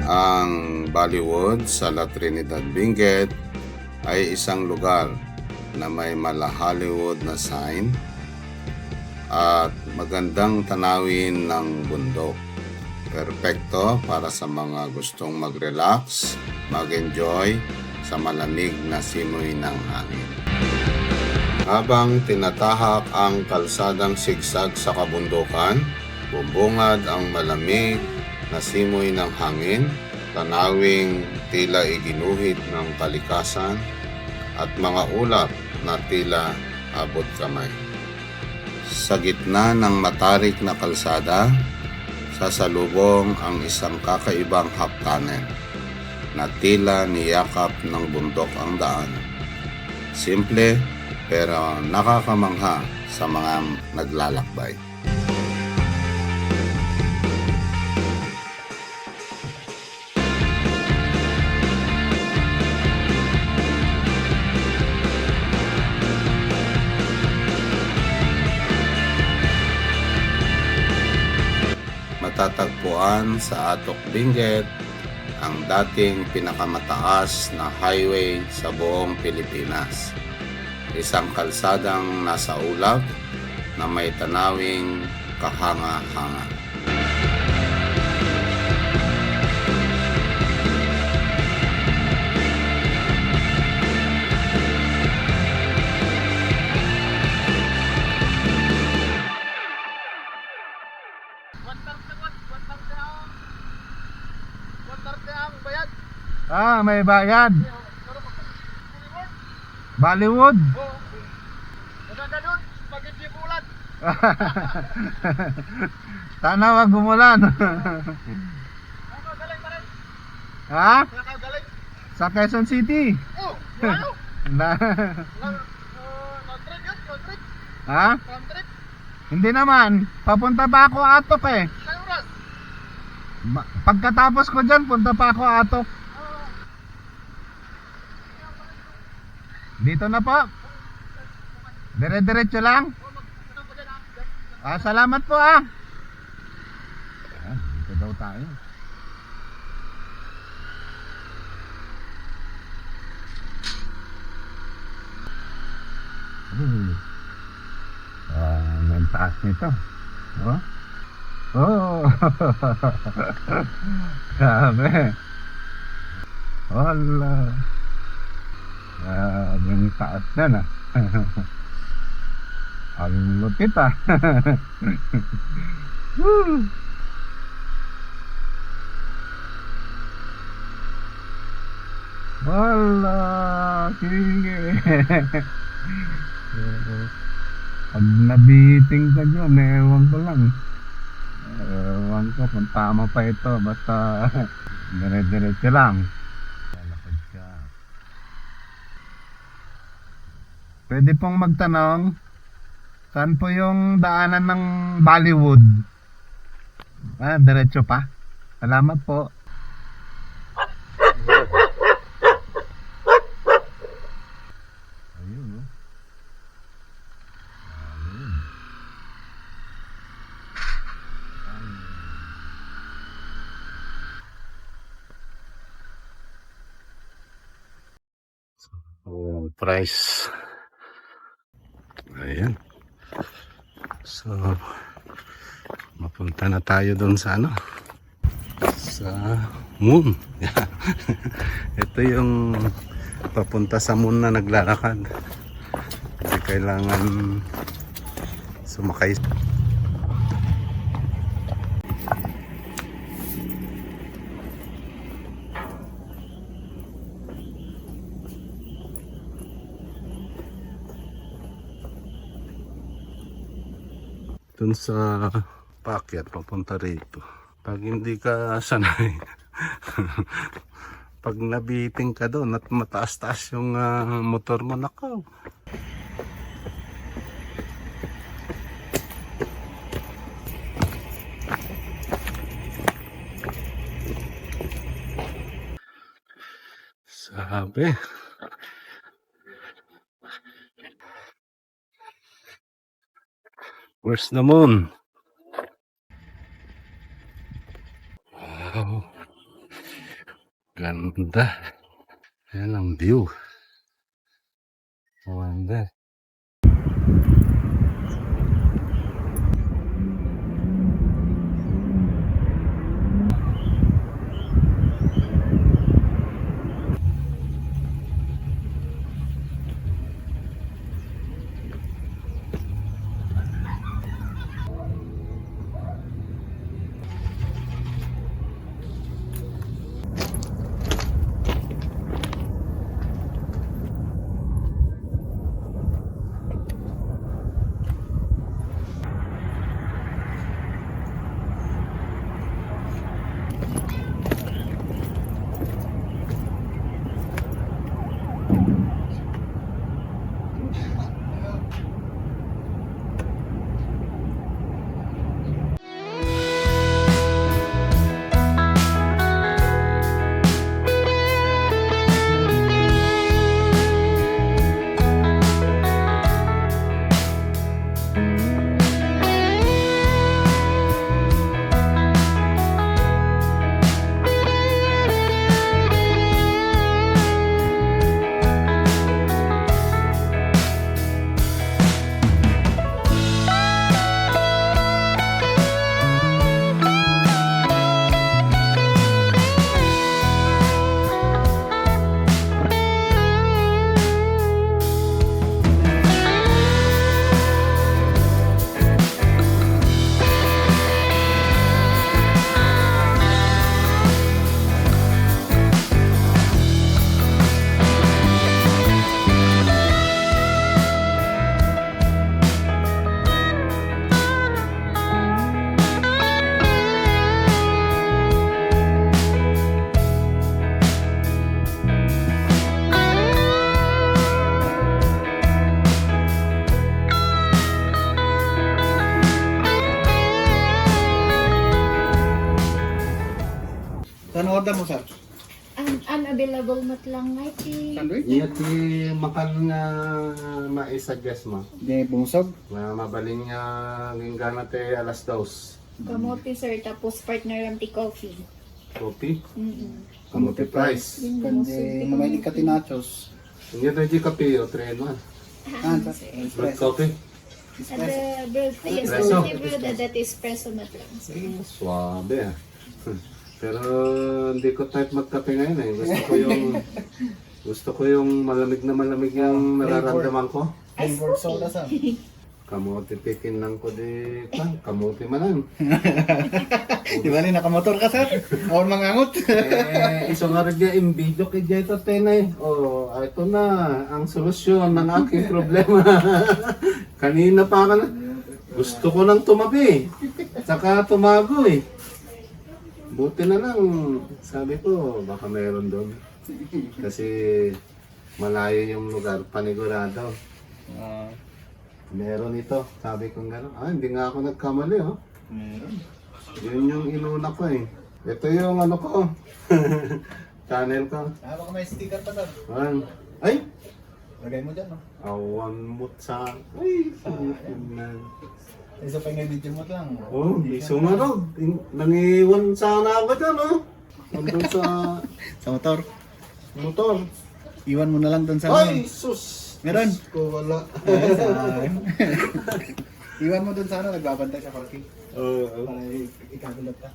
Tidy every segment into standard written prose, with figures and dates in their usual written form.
Ang Bollywood sa La Trinidad, Benguet ay isang lugar na may mala Hollywood na sign at magandang tanawin ng bundok. Perpekto para sa mga gustong mag-relax, mag-enjoy sa malamig na simoy ng hangin. Habang tinatahak ang kalsadang sigsag sa kabundukan, bubungad ang malamig na simoy ng hangin, tanawing tila iginuhit ng kalikasan at mga ulap na tila abot kamay. Sa gitna ng matarik na kalsada, sasalubong ang isang kakaibang half tunnel na tila niyakap ng bundok ang daan. Simple pero nakakamangha sa mga naglalakbay. Matatagpuan sa Atok, Benguet ang dating pinakamataas na highway sa buong Pilipinas. Isang kalsadang nasa ulap na may tanawing kahanga-hanga. May bayad. Bollywood. Maganda doon, spaghetti bulat. Sana wag umulan. Galing pa rin. Ha? Galing. Sa Quezon City. Oh, ano? Non-trip yun, non-trip. Ha? Non-trip. Hindi naman. Papunta pa ako Atok eh. Sa'yo oras. Pagkatapos ko dyan, punta pa ako Atok. Dito na po. Dire-diretso lang. Salamat po dito daw tayo. Ang taas nito. Oh. Oh. Grabe. Wala. Ang taas na na. Ang lupit Woo. Wala. Sige. Pag nabiting ka dyan, ewan ko lang. Ewan ko kung tama pa ito. Basta dire-diretso lang. Pwede pong magtanong, saan po yung daanan ng Bollywood? Diretso pa. Salamat po. Ayun, price. Ayan. So, mapunta na tayo doon sa sa moon. Ito yung papunta sa moon na naglalakad. Hindi kailangan sumakay. Dun sa paakyat papunta rito. Pag hindi ka sanay, pag nabiting ka doon at mataas-taas yung motor mo, nakaw. Sabi. Where's the moon? Wow. Ganda. Yan ang view. Wonder. Saan order mo, sir? Unavailable mat lang nga iti. Sandwich? Iya ti makan nga maisuggest mo. Di bungsog. Mabaling nga ginggana te alas 2. Kamote sir, tapos partner ang ti coffee. Kopi. Kamuti price. Kundi mamay ka tinachos. Hindi tayo di kape o treno. Ah, Good espresso. coffee. Ada bread, yes, Espresso. bread, that espresso mat lang sir. Suabe ah. Pero hindi ko type magkape ngayon eh. Gusto ko yung malamig na malamig yung nararamdaman ko. Flavored soda, sir. Kamote pikin lang ko di kan, kamote manan. Di ba rin nakamotor ka, sir? Or mangangot? Iso nga rin dyan, imbidyo kay Jeto Tenay. Oh, ito na ang solusyon ng aking problema. Kanina pa ka na. Gusto ko lang tumabi. Saka tumago eh. Buti na lang, sabi ko, baka meron doon. Kasi malayo yung lugar, panigurado. Meron ito, sabi ko gano'n. Ah, hindi nga ako nagkamali, oh. Meron. Yun yung inuna ko eh. Ito yung ano ko, channel ko. Ah, baka may sticker pa, sir. Ay! Lagay mo dyan, no? Awan mo sa... Ay, sayang na. Isa pa yung medyo mo lang. Oh, may sumarog. Nangiwan sana ako dyan, oh. Nandun sa Sa motor. motor. Iwan mo na lang doon sa Ay, sus! Meron. Diyos ko, wala. Iwan mo doon sa ano, nagbabantay sa parking. Oo. Para ikagulat ka.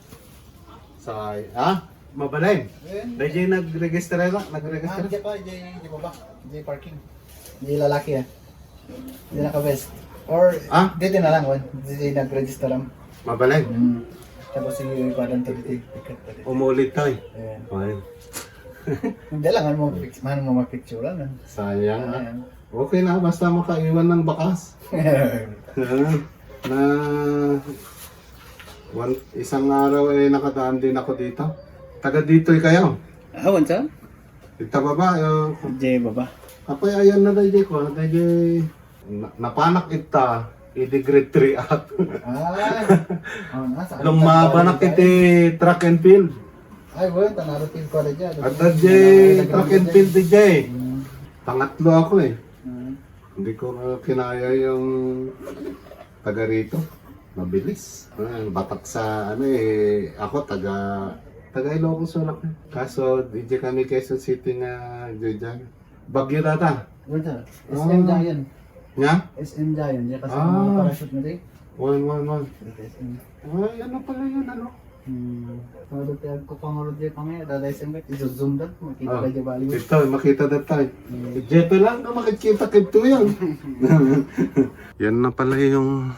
Mabalay. Ayun. Dahil nag-register na, nag-register. Diyan pa, di ba ba? Diyan parking. Hindi lalaki, Hindi naka-vest. Or, dito na lang, Hindi nag-register lang. Mabalay. Tapos yung ipadan to dito. Ticket pa dito. Umulit tayo. Ayan. Ay, Hindi lang, ano mo mapicture lang. sayang. Ayan. Okay na, basta makaiwan ng bakas. na isang araw nakadaan din ako dito. Taga dito kayo. Awan sa? Ita baba, Jay baba. kapay ayan na dahil ko, dahil napanak ita, i-degrade 3 at. Lumabanak iti track and field. Ay, well, tanarating ko rin dyan. At dahil track and field DJ. Pangatlo ako eh. Hindi ko kinaya yung taga rito. Mabilis. Batak sa ako taga Taga Ilocos Sur ako. Kaso, DJ kami Quezon City nga dyan. Bagyo data. Wala. Ah. SM Giant. Nga? SM Giant. Diyan kasi Ah. mga parachute na din. 111. SM. Ay, ano pala yun, ano? Kalau tiap ko pangurut dia kami ada SM bet zoom dat makita Ah. aja Bali. Ito, makita na tayo. Jeto lang ka makikita kito yan. Yan na pala yung...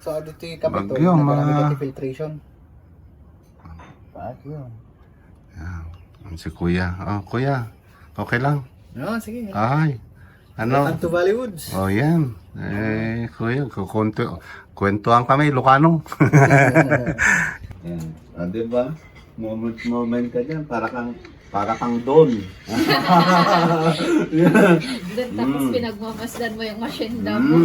So dito yung kami to. Bagyo, mga- filtration. Bagyo. Yan, si Kuya. Oh, Kuya. Okay lang. No, sige. Ay. Ano? Welcome to Bollywoods. Oh, yan. Kuya, kwentuhan kami, Ilocano. Yan. Ah, diba? Moment ka dyan. Para kang Don. Then, tapos pinagmamasdan mo yung asyenda mo.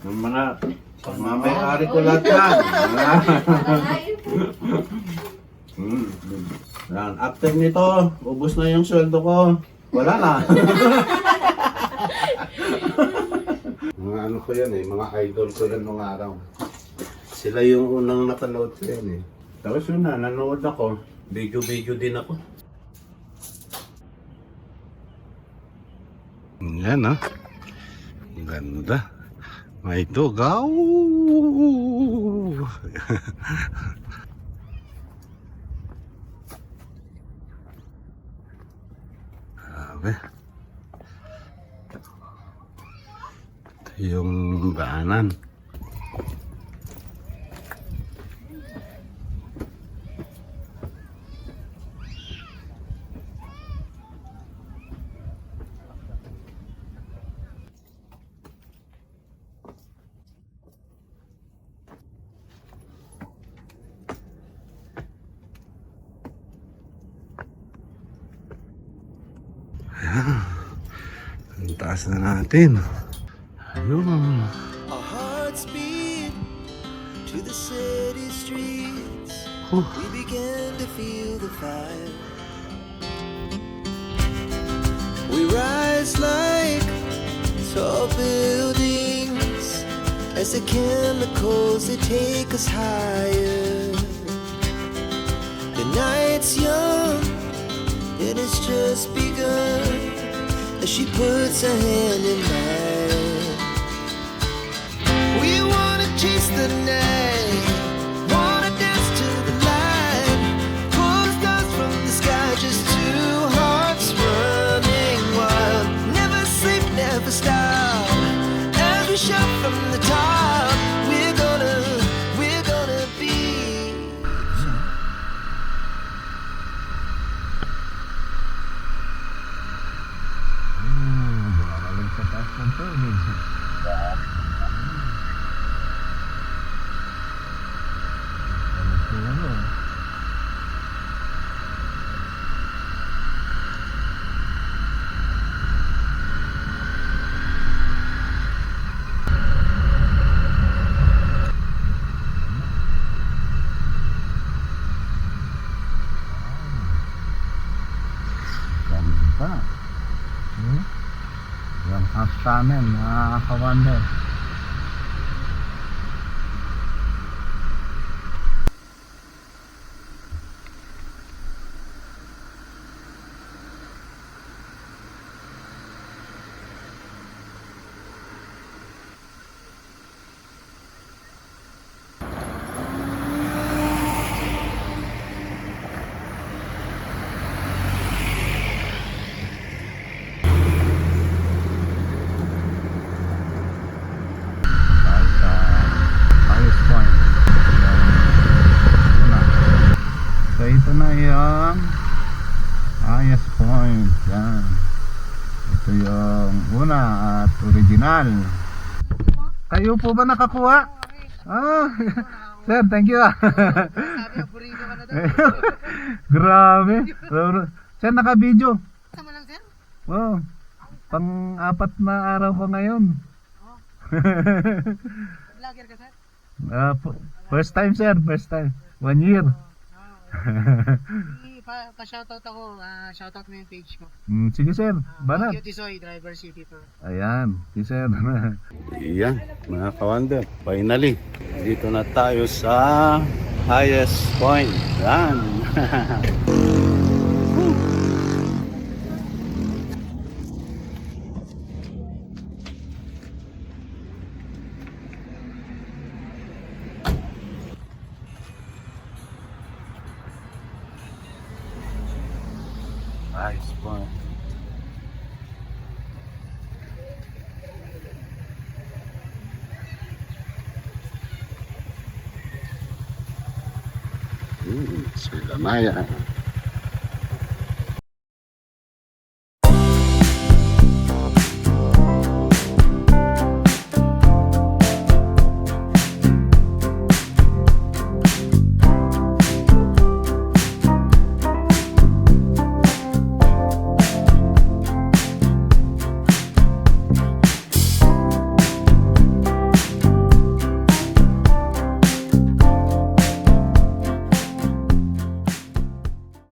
Yung mga pagmamayari ko lahat yan. Yan. After nito, ubos na yung sweldo ko. Wala na. Mga ano ko yan eh, mga idol ko yan nung araw. Sila yung unang napanood ko yan eh. Tapos yun na, nanood ako. Video din ako. Yan ah. Ang ganda. May tugaw. Grabe. Ito yung daanan. Ang taas na natin. Ayun. Our hearts beat to the city streets. Huh. We began to feel the fire. We rise like tall buildings as the chemicals they take us higher. The night's young, it has just begun as she puts her hand in mine. We wanna chase the night, wanna dance to the light, pull the stars from the sky, just two hearts running wild. Never sleep, never stop, as we shout from the top. We're gonna be. Bumabalik sa taas ng tubig. Ano siguro? Ganda. Yung half tunnel, nakakawander. Sa highest point. Yung una. So ito na yung highest point. Yan. Ito yung una at original. Kayo po ba nakakuha? Ah, sir, thank you ah. Grabe. Sir, naka-video. Wow. Pang-apat na araw ko ngayon. Vlogger ka, sir? First time sir, first time. 1 year. pa-shoutout ako. Shoutout mo yung page ko. Sige sir, banat. Cutie Soy, Driver City Tour. Ayan, si sir. Iyan, mga kawander, finally, dito na tayo sa highest point. Yan. Highest point. Sila na yan.